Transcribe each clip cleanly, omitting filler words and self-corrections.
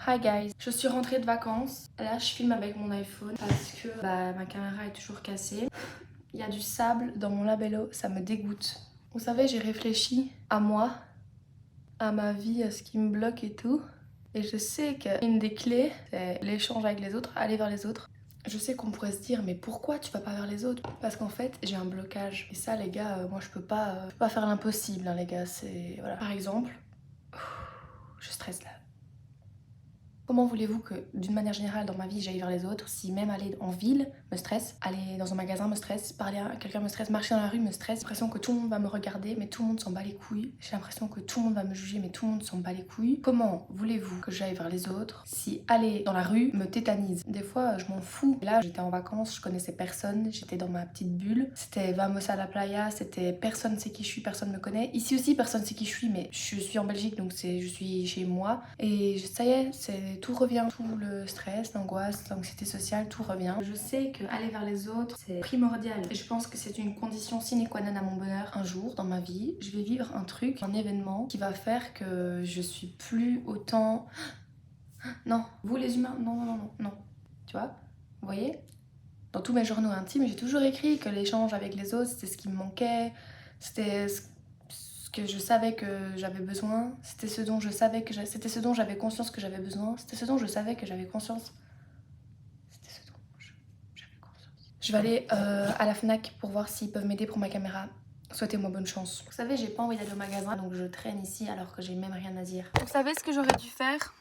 Hi guys, je suis rentrée de vacances. Là, je filme avec mon iPhone parce que ma caméra est toujours cassée. Il y a du sable dans mon labello, ça me dégoûte. Vous savez, j'ai réfléchi à moi, à ma vie, à ce qui me bloque et tout. Et je sais qu'une des clés, c'est l'échange avec les autres, aller vers les autres. Je sais qu'on pourrait se dire, mais pourquoi tu vas pas vers les autres? Parce qu'en fait, j'ai un blocage. Et ça, les gars, moi, je peux pas faire l'impossible, hein, les gars. C'est voilà. Par exemple, je stresse là. Comment voulez-vous que, d'une manière générale, dans ma vie, j'aille vers les autres si même aller en ville me stresse, aller dans un magasin me stresse, parler à quelqu'un me stresse, marcher dans la rue me stresse, j'ai l'impression que tout le monde va me regarder, mais tout le monde s'en bat les couilles. J'ai l'impression que tout le monde va me juger, mais tout le monde s'en bat les couilles. Comment voulez-vous que j'aille vers les autres si aller dans la rue me tétanise? Des fois, je m'en fous. Là, j'étais en vacances, je connaissais personne, j'étais dans ma petite bulle. C'était vamos a la playa, c'était personne sait qui je suis, personne me connaît. Ici aussi, personne sait qui je suis, mais je suis en Belgique, donc je suis chez moi. Et ça y est, tout revient. Tout le stress, l'angoisse, l'anxiété sociale, tout revient. Je sais que aller vers les autres, c'est primordial. Et je pense que c'est une condition sine qua non à mon bonheur. Un jour, dans ma vie, je vais vivre un truc, un événement qui va faire que je suis plus autant... Non, vous les humains, non, non, non, non, non. Tu vois? Vous voyez? Dans tous mes journaux intimes, j'ai toujours écrit que l'échange avec les autres, c'était ce qui me manquait. C'était ce que je savais que j'avais besoin. C'était ce dont je savais que c'était ce dont j'avais conscience que j'avais besoin. C'était ce dont je savais que j'avais conscience. C'était ce dont j'avais conscience. Je vais aller à la Fnac pour voir s'ils peuvent m'aider pour ma caméra. Souhaitez-moi bonne chance. Vous savez, j'ai pas envie d'aller au magasin, donc je traîne ici alors que j'ai même rien à dire. Vous savez ce que j'aurais dû faire?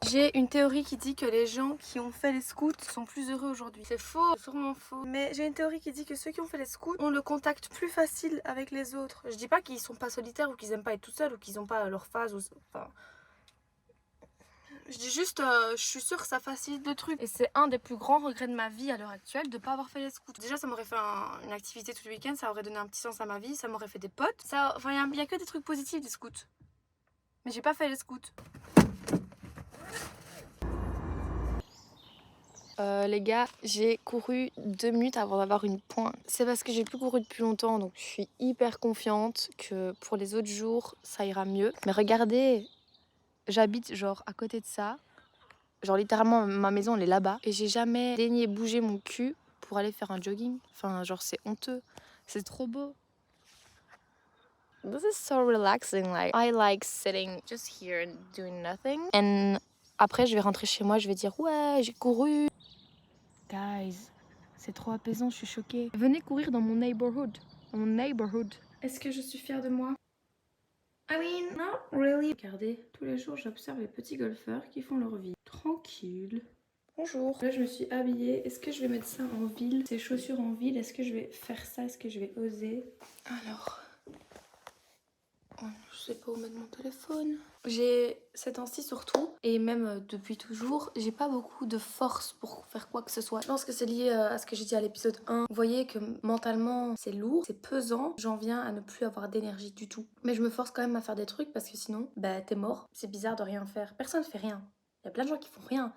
J'ai une théorie qui dit que les gens qui ont fait les scouts sont plus heureux aujourd'hui. C'est faux, sûrement faux. Mais j'ai une théorie qui dit que ceux qui ont fait les scouts ont le contact plus facile avec les autres. Je dis pas qu'ils sont pas solitaires ou qu'ils aiment pas être tout seuls ou qu'ils ont pas leur phase ou... Enfin... Je dis juste, je suis sûre que ça facilite le truc. Et c'est un des plus grands regrets de ma vie à l'heure actuelle de pas avoir fait les scouts. Déjà, ça m'aurait fait une activité tout le week-end, ça aurait donné un petit sens à ma vie, ça m'aurait fait des potes. Enfin, il y a que des trucs positifs des scouts. Mais j'ai pas fait les scouts. Les gars, j'ai couru 2 minutes avant d'avoir une pointe. C'est parce que j'ai plus couru depuis longtemps, donc je suis hyper confiante que pour les autres jours, ça ira mieux. Mais regardez, j'habite genre à côté de ça. Genre littéralement, ma maison, elle est là-bas. Et j'ai jamais daigné bouger mon cul pour aller faire un jogging. Enfin, genre, c'est honteux. C'est trop beau. This is so relaxing. Like, I like sitting just here and doing nothing. And après, je vais rentrer chez moi, je vais dire, ouais, j'ai couru. Guys, c'est trop apaisant, je suis choquée. Venez courir dans mon neighborhood. Est-ce que je suis fière de moi? I mean, not really. Regardez, tous les jours j'observe les petits golfeurs qui font leur vie. Tranquille. Bonjour. Là je me suis habillée. Est-ce que je vais mettre ça en ville? Ces chaussures en ville, est-ce que je vais faire ça? Est-ce que je vais oser? Alors... je sais pas où mettre mon téléphone. J'ai ces temps-ci surtout, et même depuis toujours, j'ai pas beaucoup de force pour faire quoi que ce soit. Je pense que c'est lié à ce que j'ai dit à l'épisode 1. Vous voyez que mentalement c'est lourd, c'est pesant, j'en viens à ne plus avoir d'énergie du tout. Mais je me force quand même à faire des trucs parce que sinon, bah t'es mort. C'est bizarre de rien faire. Personne fait rien. Il y a plein de gens qui font rien,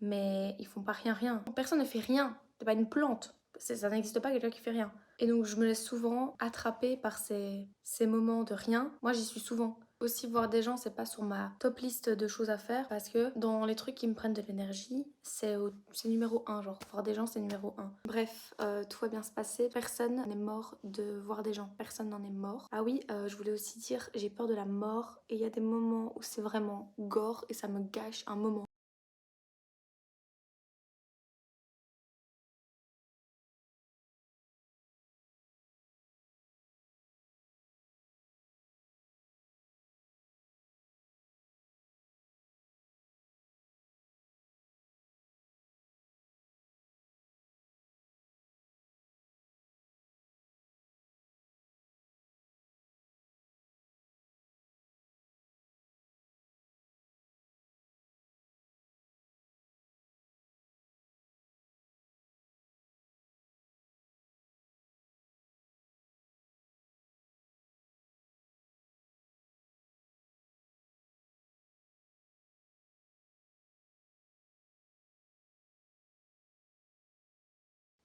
mais ils font pas rien. Personne ne fait rien. T'es pas une plante. Ça n'existe pas quelqu'un qui fait rien. Et donc je me laisse souvent attraper par ces moments de rien. Moi j'y suis souvent. Aussi voir des gens, c'est pas sur ma top liste de choses à faire parce que dans les trucs qui me prennent de l'énergie, c'est numéro 1, genre voir des gens c'est numéro 1. Bref, tout va bien se passer. Personne n'est mort de voir des gens. Personne n'en est mort. Ah oui, je voulais aussi dire, j'ai peur de la mort et il y a des moments où c'est vraiment gore et ça me gâche un moment.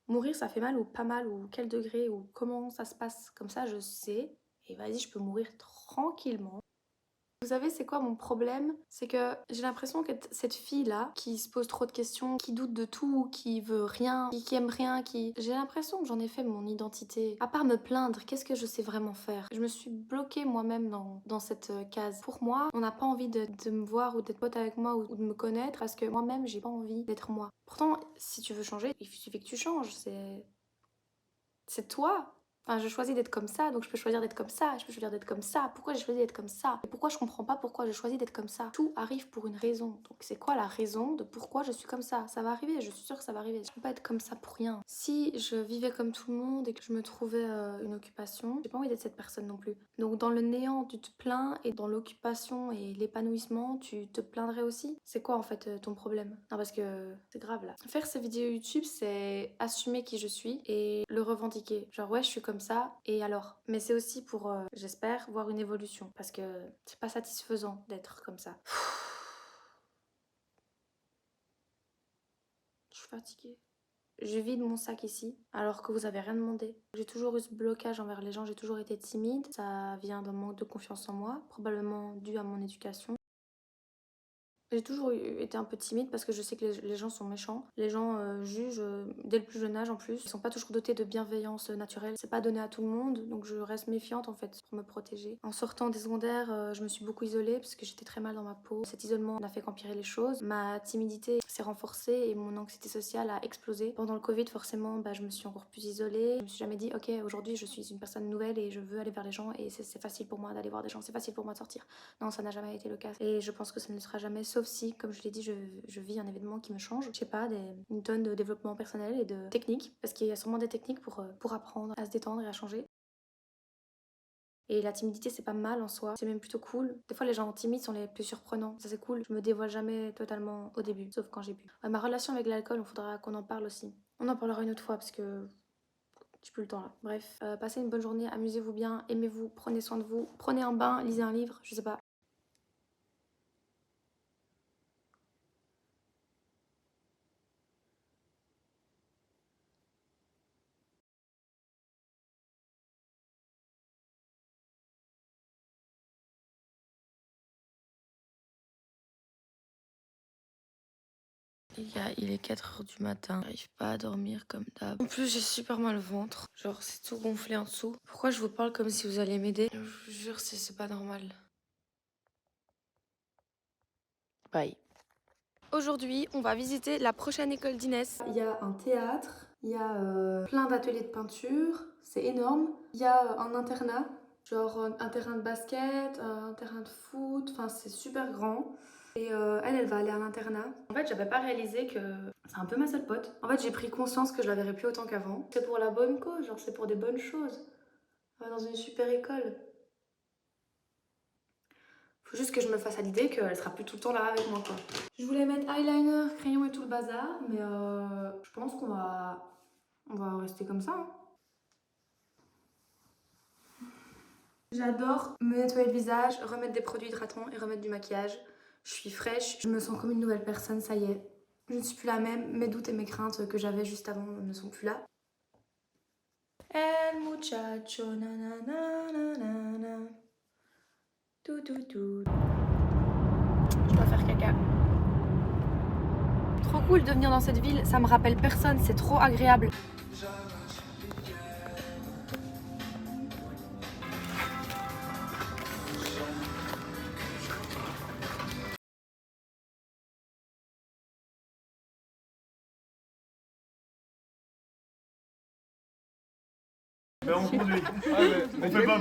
Mourir, ça fait mal ou pas mal ou quel degré ou comment ça se passe? Comme ça, je sais. Et vas-y, je peux mourir tranquillement. Vous savez, c'est quoi mon problème? C'est que j'ai l'impression que cette fille-là, qui se pose trop de questions, qui doute de tout, qui veut rien, qui aime rien, qui... J'ai l'impression que j'en ai fait mon identité. À part me plaindre, qu'est-ce que je sais vraiment faire? Je me suis bloquée moi-même dans cette case. Pour moi, on n'a pas envie de me voir ou d'être pote avec moi ou de me connaître parce que moi-même, j'ai pas envie d'être moi. Pourtant, si tu veux changer, il suffit que tu changes. C'est toi. Enfin, je choisis d'être comme ça, donc je peux choisir d'être comme ça, je peux choisir d'être comme ça. Pourquoi j'ai choisi d'être comme ça? Et pourquoi je comprends pas pourquoi j'ai choisi d'être comme ça? Tout arrive pour une raison. Donc c'est quoi la raison de pourquoi je suis comme ça? Ça va arriver, je suis sûre que ça va arriver. Je peux pas être comme ça pour rien. Si je vivais comme tout le monde et que je me trouvais une occupation, j'ai pas envie d'être cette personne non plus. Donc dans le néant, tu te plains et dans l'occupation et l'épanouissement, tu te plaindrais aussi. C'est quoi en fait ton problème? Non, parce que c'est grave là. Faire ces vidéos YouTube, c'est assumer qui je suis et le revendiquer. Genre ouais, je suis comme ça et alors? Mais c'est aussi pour, j'espère, voir une évolution parce que c'est pas satisfaisant d'être comme ça. Je suis fatiguée. Je vide mon sac ici, alors que vous avez rien demandé. J'ai toujours eu ce blocage envers les gens, j'ai toujours été timide. Ça vient d'un manque de confiance en moi, probablement dû à mon éducation. J'ai toujours été un peu timide parce que je sais que les gens sont méchants. Les gens jugent dès le plus jeune âge en plus. Ils sont pas toujours dotés de bienveillance naturelle. C'est pas donné à tout le monde, donc je reste méfiante en fait pour me protéger. En sortant des secondaires, je me suis beaucoup isolée parce que j'étais très mal dans ma peau. Cet isolement n'a fait qu'empirer les choses. Ma timidité s'est renforcée et mon anxiété sociale a explosé. Pendant le Covid, forcément, je me suis encore plus isolée. Je me suis jamais dit, ok, aujourd'hui je suis une personne nouvelle et je veux aller vers les gens et c'est facile pour moi d'aller voir des gens, c'est facile pour moi de sortir. Non, ça n'a jamais été le cas. Et je pense que ça ne le sera jamais, sauf si, comme je l'ai dit, je vis un événement qui me change. Je sais pas, une tonne de développement personnel et de techniques, parce qu'il y a sûrement des techniques pour apprendre à se détendre et à changer. Et la timidité, c'est pas mal en soi, c'est même plutôt cool. Des fois, les gens timides sont les plus surprenants, ça c'est cool. Je me dévoile jamais totalement au début, sauf quand j'ai bu. Ma relation avec l'alcool, il faudra qu'on en parle aussi. On en parlera une autre fois parce que j'ai plus le temps là. Bref, passez une bonne journée, amusez-vous bien, aimez-vous, prenez soin de vous, prenez un bain, lisez un livre, je sais pas. Il est 4 h du matin, j'arrive pas à dormir comme d'hab. En plus, j'ai super mal au ventre. Genre, c'est tout gonflé en dessous. Pourquoi je vous parle comme si vous alliez m'aider? Je vous jure, c'est pas normal. Bye. Aujourd'hui, on va visiter la prochaine école d'Inès. Il y a un théâtre, il y a plein d'ateliers de peinture, c'est énorme. Il y a un internat, genre un terrain de basket, un terrain de foot, enfin c'est super grand. Et elle va aller à l'internat. En fait, j'avais pas réalisé que c'est un peu ma seule pote. En fait, j'ai pris conscience que je la verrais plus autant qu'avant. C'est pour la bonne cause, genre c'est pour des bonnes choses. Elle va dans une super école. Faut juste que je me fasse à l'idée qu'elle sera plus tout le temps là avec moi, quoi. Je voulais mettre eyeliner, crayon et tout le bazar, mais je pense on va rester comme ça. Hein. J'adore me nettoyer le visage, remettre des produits hydratants et remettre du maquillage. Je suis fraîche, je me sens comme une nouvelle personne, ça y est. Je ne suis plus la même, mes doutes et mes craintes que j'avais juste avant ne sont plus là. El muchacho, nanana, nanana. Tout, tout, tout. Je dois faire caca. Trop cool de venir dans cette ville, ça me rappelle personne, c'est trop agréable. Mais on conduit. Ah ouais, on fait pas.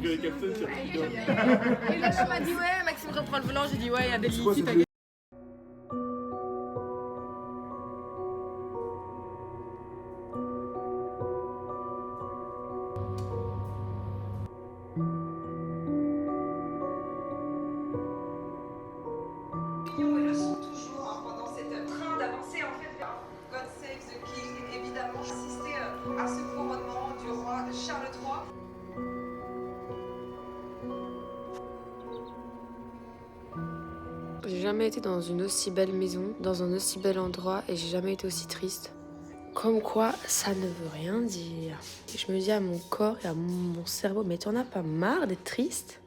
Les capteurs, c'est Et là, m'a dit ouais, Maxime reprend le volant, j'ai dit ouais, il y a des liquides. Et le sont toujours pendant cette train d'avancer en fait vers God Save the King, évidemment assister à ce couronnement du roi Charles III. J'ai jamais été dans une aussi belle maison, dans un aussi bel endroit et j'ai jamais été aussi triste. Comme quoi, ça ne veut rien dire. Et je me dis à mon corps et à mon cerveau, mais t'en as pas marre d'être triste ?